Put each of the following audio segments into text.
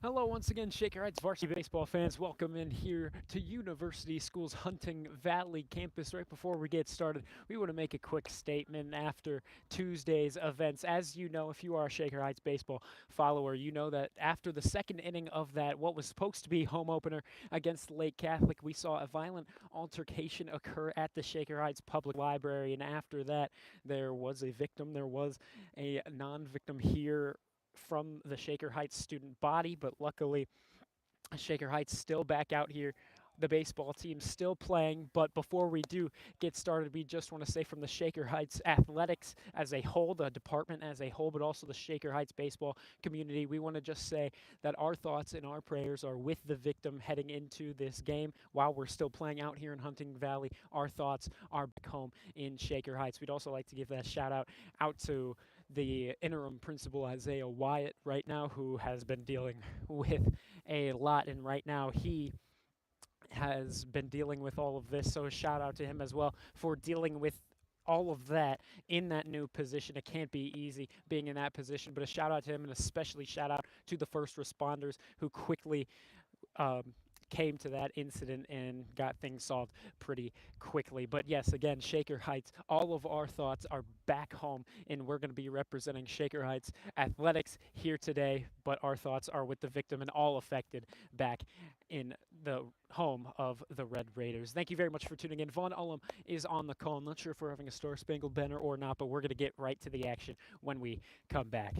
Hello, once again, Shaker Heights varsity baseball fans. Welcome in here to University School's Hunting Valley campus. Right before we get started, we want to make a quick statement after Tuesday's events. As you know, if you are a Shaker Heights baseball follower, you know that after the second inning of that, what was supposed to be home opener against Lake Catholic, we saw a violent altercation occur at the Shaker Heights Public Library. And after that, there was a victim. There was a non victim here from the Shaker Heights student body, but luckily Shaker Heights still back out here. The baseball team still playing, but before we do get started, we just want to say from the Shaker Heights athletics as a whole, the department as a whole, but also the Shaker Heights baseball community, we want to just say that our thoughts and our prayers are with the victim heading into this game. While we're still playing out here in Hunting Valley, our thoughts are back home in Shaker Heights. We'd also like to give that shout out to the interim principal Isaiah Wyatt right now, who has been dealing with a lot, and right now he has been dealing with all of this. So a shout out to him as well for dealing with all of that in that new position. It can't be easy being in that position, but a shout out to him, and especially shout out to the first responders who quickly um, came to that incident and got things solved pretty quickly. But yes, again, Shaker Heights, all of our thoughts are back home, and we're going to be representing Shaker Heights athletics here today. But our thoughts are with the victim and all affected back in the home of the Red Raiders. Thank you very much for tuning in. Vaughn Ullum is on the call. I'm not sure if we're having a Star Spangled Banner or not, but we're going to get right to the action when we come back.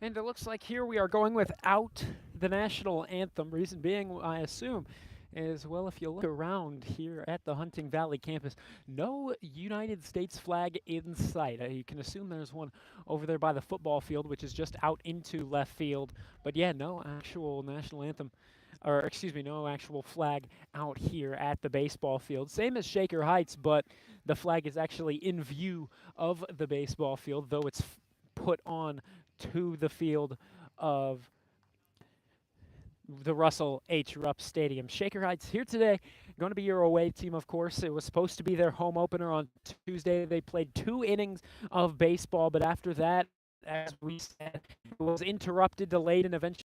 And it looks like here we are going without the national anthem. Reason being, I assume, is well, if you look around here at the Hunting Valley campus, no United States flag in sight. You can assume there's one over there by the football field, which is just out into left field. But yeah, no actual national anthem, or excuse me, no actual flag out here at the baseball field. Same as Shaker Heights, but the flag is actually in view of the baseball field, though it's put on to the field of the Russell H. Rupp Stadium. Shaker Heights here today, going to be your away team, of course. It was supposed to be their home opener on Tuesday. They played 2 innings of baseball, but after that, as we said, it was interrupted, delayed, and eventually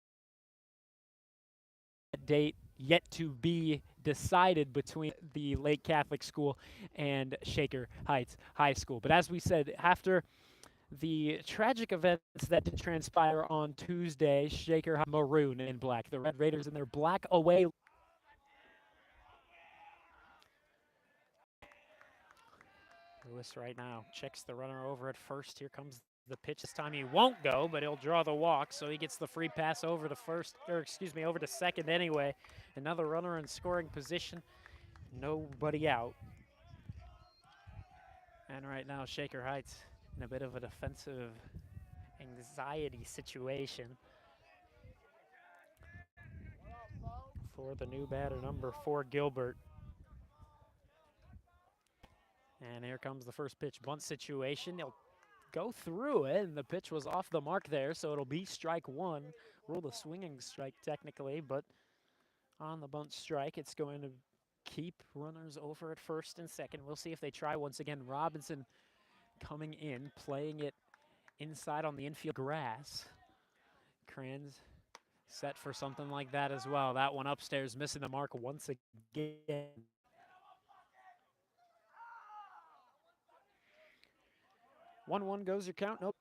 date yet to be decided between the Lake Catholic School and Shaker Heights High School. But as we said, after the tragic events that did transpire on Tuesday, Shaker maroon and black. The Red Raiders in their black away. Lewis right now checks the runner over at first. Here comes the pitch. This time he won't go, but he'll draw the walk, so he gets the free pass over to first, or excuse me, over to second anyway. Another runner in scoring position. Nobody out. And right now, Shaker Heights in a bit of a defensive anxiety situation for the new batter, number 4, Gilbert. And here comes the first pitch bunt situation. He'll go through it, and the pitch was off the mark there, so it'll be strike one. Ruled a swinging strike technically, but on the bunt strike, it's going to keep runners over at first and second. We'll see if they try once again. Robinson coming in, playing it inside on the infield grass. Kranz set for something like that as well. That one upstairs missing the mark once again. 1-1 goes your count. Nope.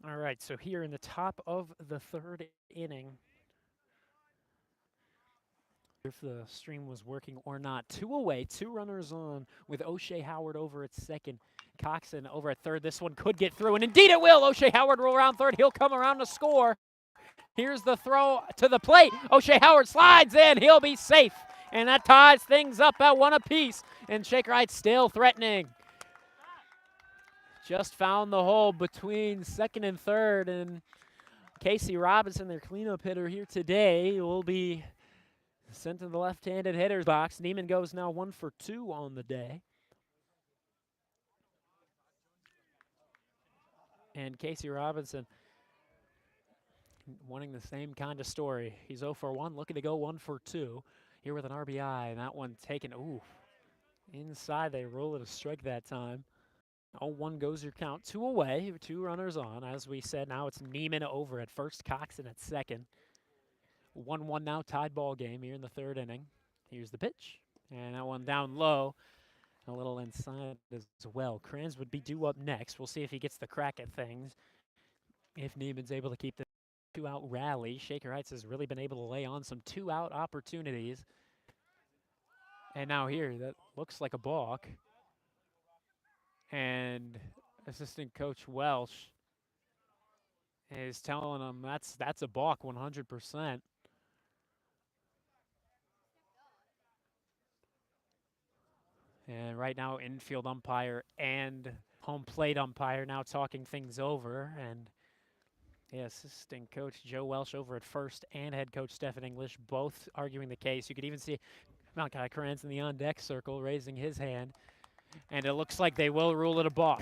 All right, so here in the top of the third inning, if the stream was working or not. Two away, two runners on with O'Shea Howard over at second. Coxon over at third. This one could get through, and indeed it will. O'Shea Howard roll around third. He'll come around to score. Here's the throw to the plate. O'Shea Howard slides in. He'll be safe. And that ties things up at one apiece. And Shaker Heights still threatening. Just found the hole between second and third. And Casey Robinson, their cleanup hitter here today, will be sent to the left-handed hitter's box. Neiman goes now 1 for 2 on the day. And Casey Robinson wanting the same kind of story. He's 0 for 1, looking to go 1 for 2 here with an RBI. And that one taken, inside. They roll it a strike that time. 0-1 goes your count. Two away, two runners on. As we said, now it's Neiman over at first, Coxon at second. 1-1 now, tied ball game here in the third inning. Here's the pitch, and that one down low. A little inside as well. Kranz would be due up next. We'll see if he gets the crack at things. If Neiman's able to keep the two-out rally. Shaker Heights has really been able to lay on some two-out opportunities. And now here, that looks like a balk. And assistant coach Welsh is telling him that's a balk 100%. And right now, infield umpire and home plate umpire now talking things over. And yeah, assistant coach Joe Welsh over at first and head coach Stephen English both arguing the case. You could even see Malachi Kranz in the on-deck circle raising his hand. And it looks like they will rule it a balk.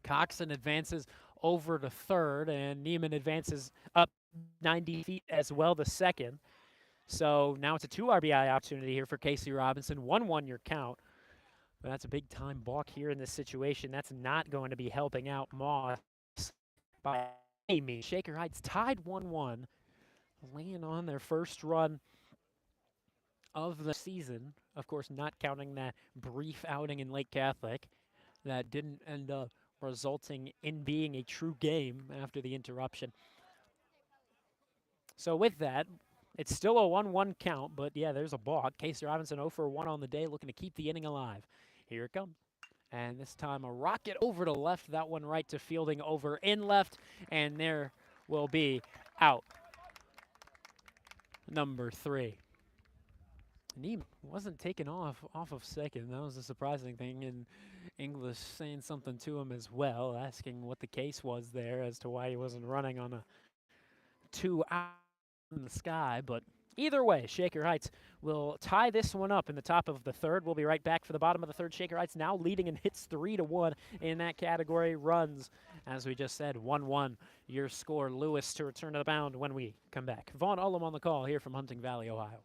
Coxon advances over to third, and Neiman advances up 90 feet as well to second. So now it's a 2 RBI opportunity here for Casey Robinson. 1-1 your count. But that's a big-time balk here in this situation. That's not going to be helping out Moss by any means. Shaker Heights tied 1-1, laying on their first run of the season. Of course, not counting that brief outing in Lake Catholic that didn't end up resulting in being a true game after the interruption. So with that, it's still a 1-1 count, but yeah, there's a balk. Casey Robinson 0 for 1 on the day, looking to keep the inning alive. Here it comes. And this time a rocket over to left, that one right to fielding over in left, and there will be out number 3. Neiman wasn't taken off of second. That was a surprising thing, and English saying something to him as well, asking what the case was there as to why he wasn't running on a 2 out in the sky. But either way, Shaker Heights will tie this one up in the top of the third. We'll be right back for the bottom of the third. Shaker Heights now leading in hits 3-1 in that category. Runs, as we just said, 1-1. Your score. Lewis to return to the mound when we come back. Vaughn Ullum on the call here from Hunting Valley, Ohio.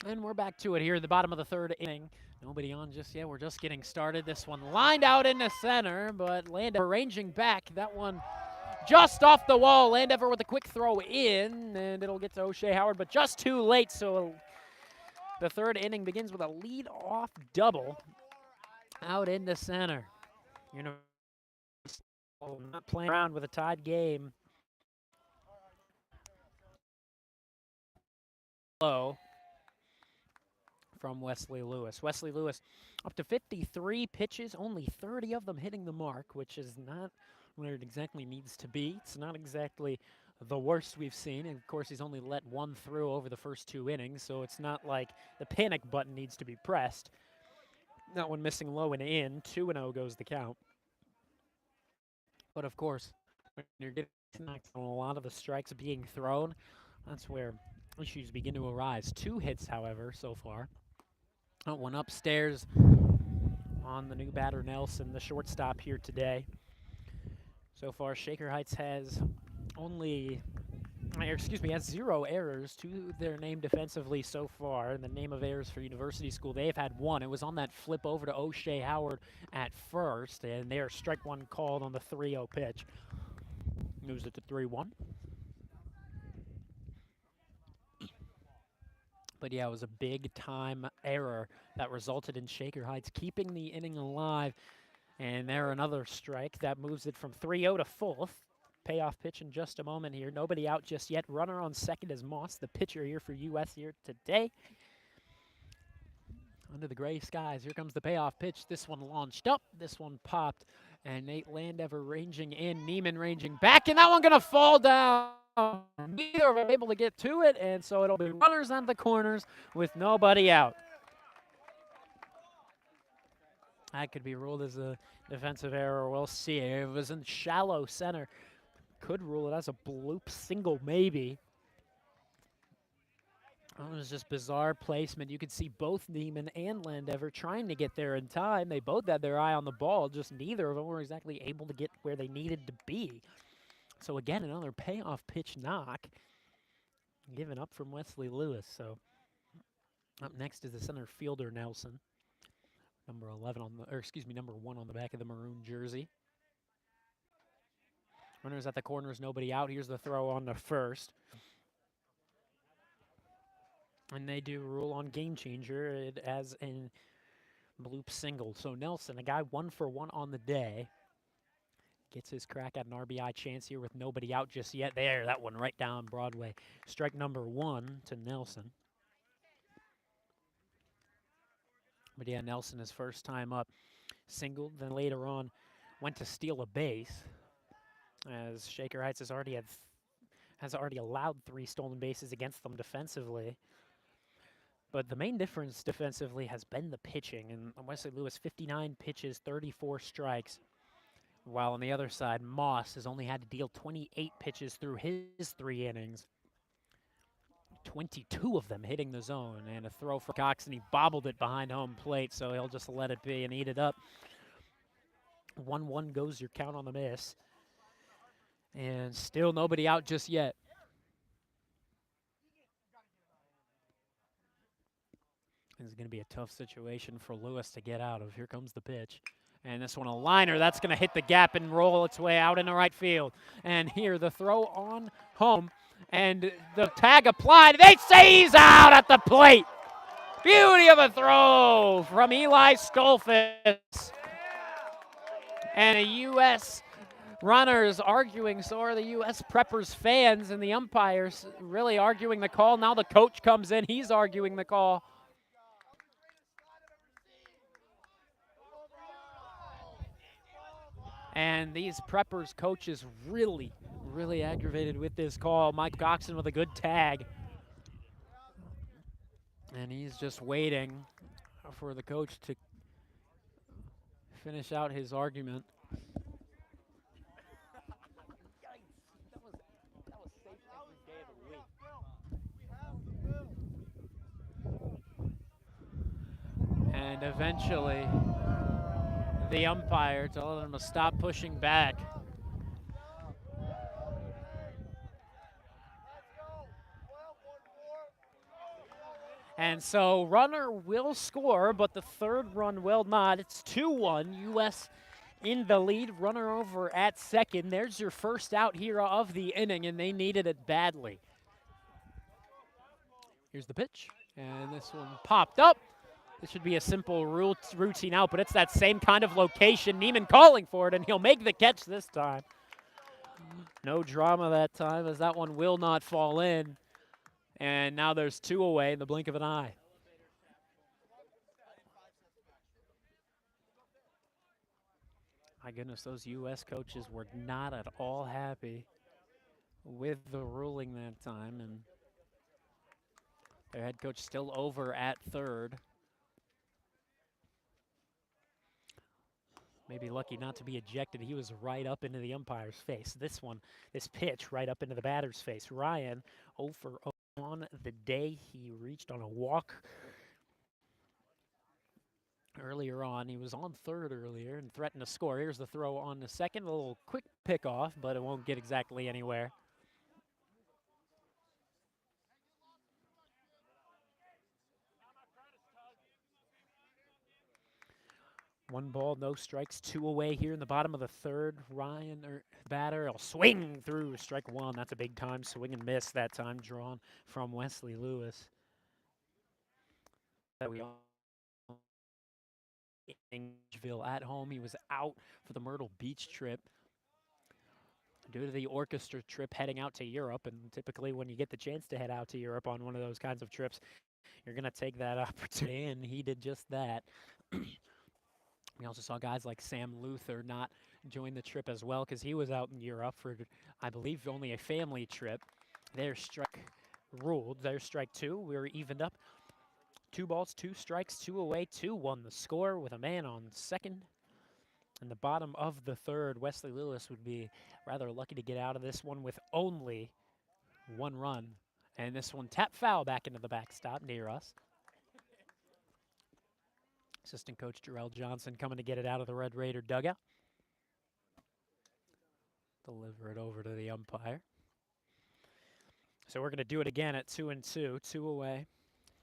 And we're back to it here at the bottom of the third inning. Nobody on just yet. We're just getting started. This one lined out into center, but Landover ranging back. That one just off the wall. Landover with a quick throw in, and it'll get to O'Shea Howard, but just too late. So the third inning begins with a lead-off double out into center. You know, not playing around with a tied game. Low from Wesley Lewis. Wesley Lewis up to 53 pitches, only 30 of them hitting the mark, which is not where it exactly needs to be. It's not exactly the worst we've seen. And of course, he's only let one through over the first 2 innings, so it's not like the panic button needs to be pressed. That one missing low and in. 2-0 goes the count. But of course, when you're getting knocked on a lot of the strikes being thrown, that's where issues begin to arise. 2 hits, however, so far. One upstairs on the new batter Nelson, the shortstop here today. So far, Shaker Heights has has 0 errors to their name defensively so far. In the name of errors for University School, they've had 1. It was on that flip over to O'Shea Howard at first, and their strike 1 called on the 3-0 pitch. Moves it to 3-1. But yeah, it was a big-time error that resulted in Shaker Heights keeping the inning alive. And there another strike that moves it from 3-0 to 4th. Payoff pitch in just a moment here. Nobody out just yet. Runner on second is Moss, the pitcher here for US here today. Under the gray skies, here comes the payoff pitch. This one launched up. This one popped. And Nate Landover ranging in. Neiman ranging back. And that one going to fall down. Neither of them able to get to it. And so it'll be runners on the corners with nobody out. That could be ruled as a defensive error. We'll see. It was in shallow center. Could rule it as a bloop single, maybe. Oh, it was just bizarre placement. You could see both Neiman and Landover trying to get there in time. They both had their eye on the ball, just neither of them were exactly able to get where they needed to be. So again, another payoff pitch knock given up from Wesley Lewis. So up next is the center fielder Nelson. Number 11 on the, number 1 on the back of the maroon jersey. Runners at the corners, nobody out. Here's the throw on the first. And they do rule on game changer as a bloop single. So Nelson, a guy 1 for 1 on the day, gets his crack at an RBI chance here with nobody out just yet. There, that one right down Broadway. Strike number 1 to Nelson. But yeah, Nelson, his first time up, singled, then later on went to steal a base, as Shaker Heights has already allowed 3 stolen bases against them defensively. But the main difference defensively has been the pitching, and Wesley Lewis 59 pitches, 34 strikes, while on the other side, Moss has only had to deal 28 pitches through his 3 innings. 22 of them hitting the zone, and a throw for Cox, and he bobbled it behind home plate, so he'll just let it be and eat it up. 1-1 goes your count on the miss, and still nobody out just yet. This is going to be a tough situation for Lewis to get out of. Here comes the pitch. And this one a liner. That's going to hit the gap and roll its way out into right field. And here the throw on home. And the tag applied. They say he's out at the plate. Beauty of a throw from Eli Stolfus. And a U.S. runners arguing, so are the U.S. Preppers fans, and the umpires really arguing the call. Now the coach comes in. He's arguing the call. And these Preppers coaches really aggravated with this call. Mike Goxon with a good tag. And he's just waiting for the coach to finish out his argument. And eventually, the umpire told him to stop pushing back. And so runner will score, but the third run will not. It's 2-1. U.S. in the lead. Runner over at second. There's your first out here of the inning, and they needed it badly. Here's the pitch, and this one popped up. This should be a simple routine out, but it's that same kind of location. Neiman calling for it, and he'll make the catch this time. No drama that time, as that one will not fall in. And now there's 2 away in the blink of an eye. My goodness, those U.S. coaches were not at all happy with the ruling that time, and their head coach still over at third. Maybe lucky not to be ejected. He was right up into the umpire's face. This pitch right up into the batter's face. Ryan 0 for 0 on the day. He reached on a walk earlier on. He was on third earlier and threatened to score. Here's the throw on the second. A little quick pickoff, but it won't get exactly anywhere. One ball, no strikes, 2 away here in the bottom of the third. Ryan, batter, will swing through strike 1. That's a big time swing and miss that time, drawn from Wesley Lewis. That we in Angeville at home. He was out for the Myrtle Beach trip due to the orchestra trip heading out to Europe. And typically when you get the chance to head out to Europe on one of those kinds of trips, you're going to take that opportunity, and he did just that. We also saw guys like Sam Luther not join the trip as well because he was out in Europe for, I believe, only a family trip. Their strike ruled. Their strike 2. We were evened up. 2 balls, 2 strikes, 2 away, 2-1 the score with a man on second. In the bottom of the third, Wesley Lewis would be rather lucky to get out of this one with only 1 run. And this one tapped foul back into the backstop near us. Assistant coach Jarrell Johnson coming to get it out of the Red Raider dugout. Deliver it over to the umpire. So we're going to do it again at 2-2, 2 away.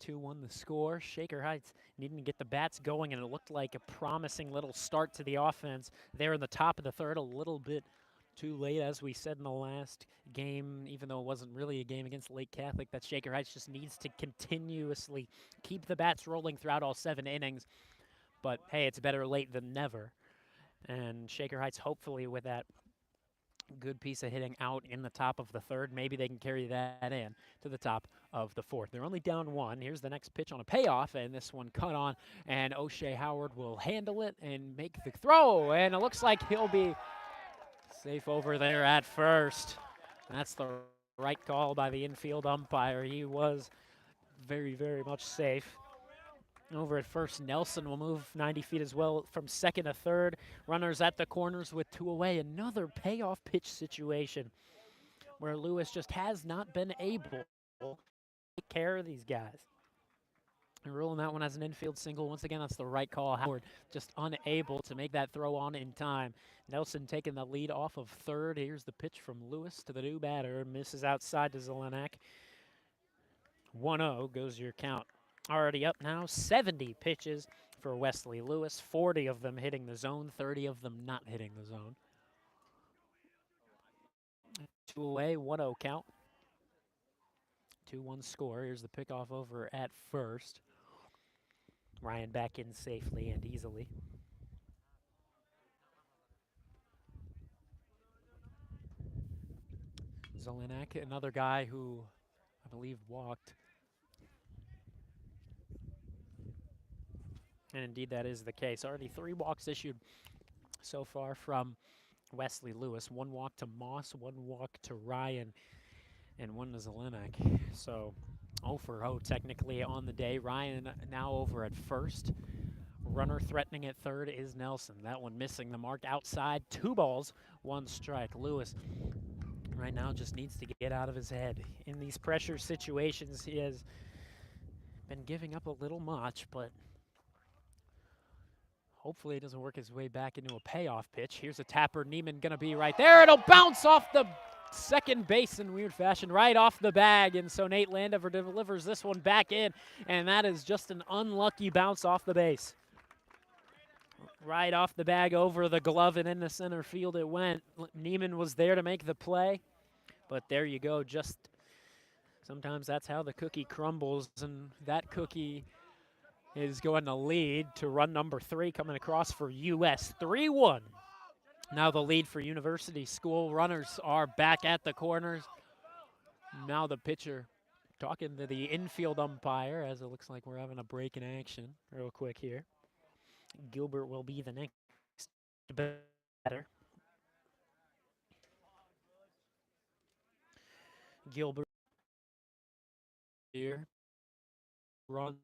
2-1 the score. Shaker Heights needing to get the bats going, and it looked like a promising little start to the offense there in the top of the third. A little bit too late, as we said in the last game, even though it wasn't really a game against Lake Catholic, that Shaker Heights just needs to continuously keep the bats rolling throughout all 7 innings. But, hey, it's better late than never. And Shaker Heights, hopefully, with that good piece of hitting out in the top of the third, maybe they can carry that in to the top of the fourth. They're only down 1. Here's the next pitch on a payoff, and this one cut on, and O'Shea Howard will handle it and make the throw, and it looks like he'll be safe over there at first. That's the right call by the infield umpire. He was very, very much safe. Over at first, Nelson will move 90 feet as well from second to third. Runners at the corners with 2 away. Another payoff pitch situation where Lewis just has not been able to take care of these guys. And ruling that one as an infield single. Once again, that's the right call. Howard just unable to make that throw on in time. Nelson taking the lead off of third. Here's the pitch from Lewis to the new batter. Misses outside to Zelenak. 1-0 goes your count. Already up now, 70 pitches for Wesley Lewis, 40 of them hitting the zone, 30 of them not hitting the zone. 2 away, 1-0 count. 2-1 score. Here's the pickoff over at first. Ryan back in safely and easily. Zelenak, another guy who I believe walked. And indeed, that is the case. Already 3 walks issued so far from Wesley Lewis. 1 walk to Moss, 1 walk to Ryan, and 1 to Zelenak. So 0 for 0 technically on the day. Ryan now over at first. Runner threatening at third is Nelson. That one missing the mark outside. 2 balls, 1 strike. Lewis right now just needs to get out of his head. In these pressure situations, he has been giving up a little much, but hopefully it doesn't work his way back into a payoff pitch. Here's a tapper. Neiman going to be right there. It'll bounce off the second base in weird fashion, right off the bag. And so Nate Landover delivers this one back in, and that is just an unlucky bounce off the base. Right off the bag over the glove and into center field it went. Neiman was there to make the play, but there you go. Just sometimes that's how the cookie crumbles, and that cookie is going to lead to run number 3 coming across for US 3-1. Now the lead for University School. Runners are back at the corners. Now the pitcher talking to the infield umpire, as it looks like we're having a break in action real quick here. Gilbert will be the next batter. Gilbert here runs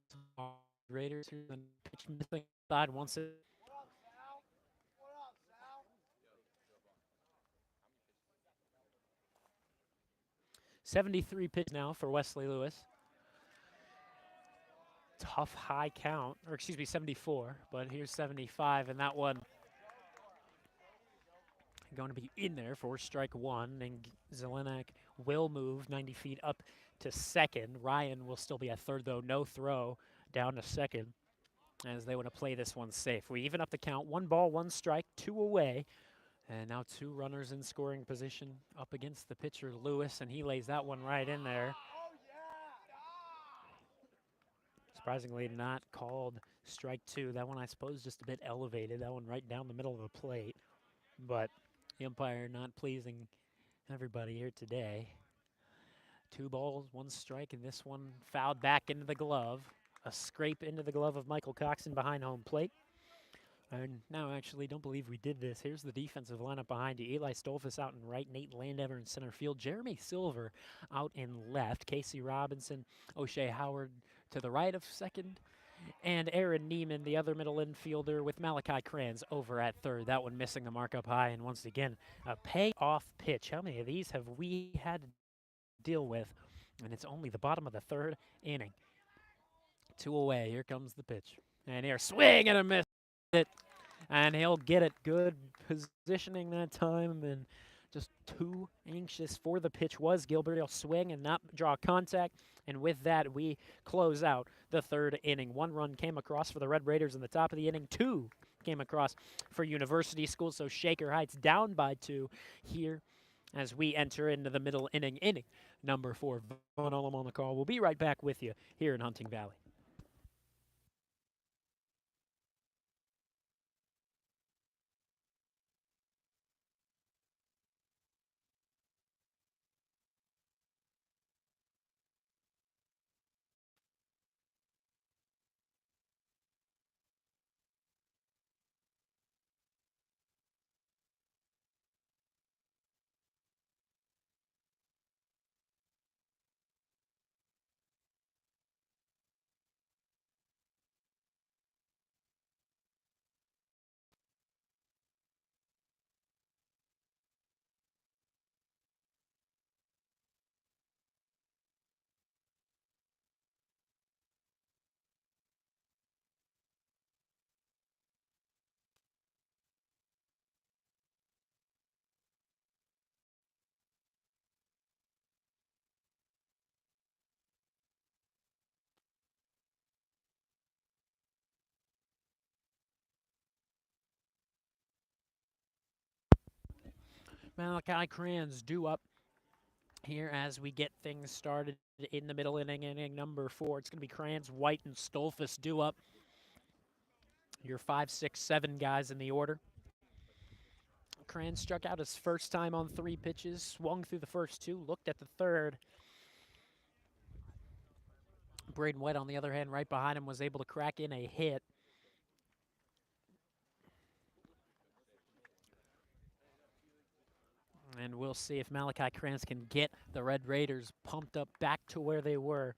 Raiders and pitch missing side once it. .73 pitch now for Wesley Lewis. Tough high count, or excuse me, 74, but here's 75, and that one going to be in there for strike 1, and Zelenak will move 90 feet up to second. Ryan will still be at third, though. No throw down to second as they want to play this one safe. We even up the count. 1 ball, 1 strike, 2 away. And now 2 runners in scoring position up against the pitcher, Lewis, and he lays that one right in there. Surprisingly not called strike 2. That one, I suppose, just a bit elevated. That one right down the middle of the plate. But the umpire not pleasing everybody here today. 2 balls, 1 strike, and this one fouled back into the glove. A scrape into the glove of Michael Coxon behind home plate. And now, actually, don't believe we did this. Here's the defensive lineup behind you. Eli Stolfus out in right, Nate Landover in center field, Jeremy Silver out in left, Casey Robinson, O'Shea Howard to the right of second, and Aaron Neiman, the other middle infielder, with Malachi Kranz over at third. That one missing the mark up high, and once again, a payoff pitch. How many of these have we had to deal with? And it's only the bottom of the 3rd inning. 2 away. Here comes the pitch. And here, swing and a miss. And he'll get it. Good positioning that time, and just too anxious for the pitch was Gilbert. He'll swing and not draw contact, and with that, we close out the 3rd inning. 1 run came across for the Red Raiders in the top of the inning. 2 came across for University School, so Shaker Heights down by 2 here as we enter into the middle inning number 4. Von Ullem on the call. We'll be right back with you here in Hunting Valley. Malachi Kranz due up here as we get things started in the middle inning number 4. It's going to be Kranz, White, and Stolfus due up. Your 5, 6, 7 guys in the order. Kranz struck out his first time on 3 pitches, swung through the first 2, looked at the 3rd. Braden White, on the other hand, right behind him, was able to crack in a hit. And we'll see if Malachi Kranz can get the Red Raiders pumped up back to where they were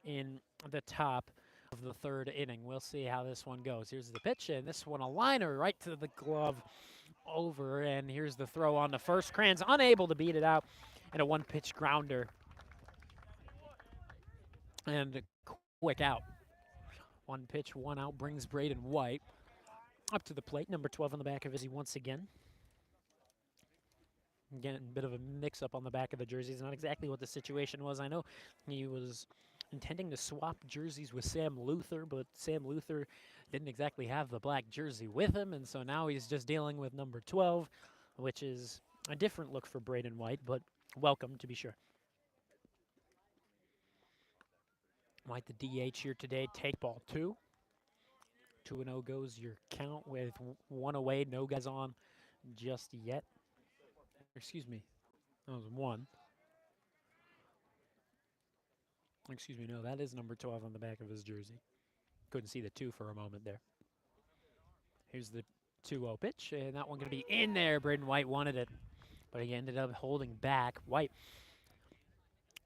in the top of the 3rd inning. We'll see how this one goes. Here's the pitch, and this one a liner right to the glove over, and here's the throw on the first. Kranz unable to beat it out, and a 1-pitch grounder. And a quick out. 1 pitch, 1 out brings Braden White up to the plate. Number 12 on the back of his once again. Again, a bit of a mix-up on the back of the jerseys. Not exactly what the situation was. I know he was intending to swap jerseys with Sam Luther, but Sam Luther didn't exactly have the black jersey with him, and so now he's just dealing with number 12, which is a different look for Braden White, but welcome to be sure. White, the DH here today, take ball 2. 2-0 goes your count with 1 away, no guys on just yet. Excuse me, that was 1. Excuse me, no, that is number 12 on the back of his jersey. Couldn't see the 2 for a moment there. Here's the 2-0 pitch, and that one going to be in there. Braden White wanted it, but he ended up holding back. White,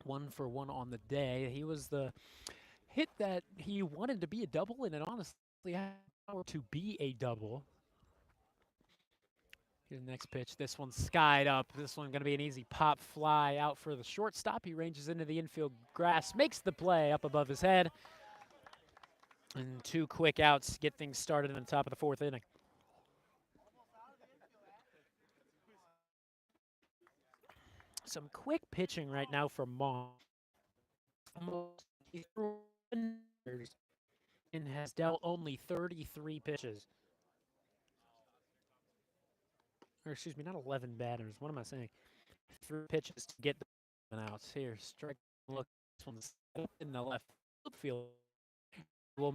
1 for 1 on the day. He was the hit that he wanted to be a double, and it honestly had power to be a double. Here's the next pitch. This one's skied up. This one going to be an easy pop fly out for the shortstop. He ranges into the infield grass, makes the play up above his head. And 2 quick outs get things started in the top of the 4th inning. Some quick pitching right now from Moss. And has dealt only 33 pitches. Or excuse me, not 11 batters. What am I saying? 3 pitches to get the outs. Here, strike. Look, this one's up in the left field.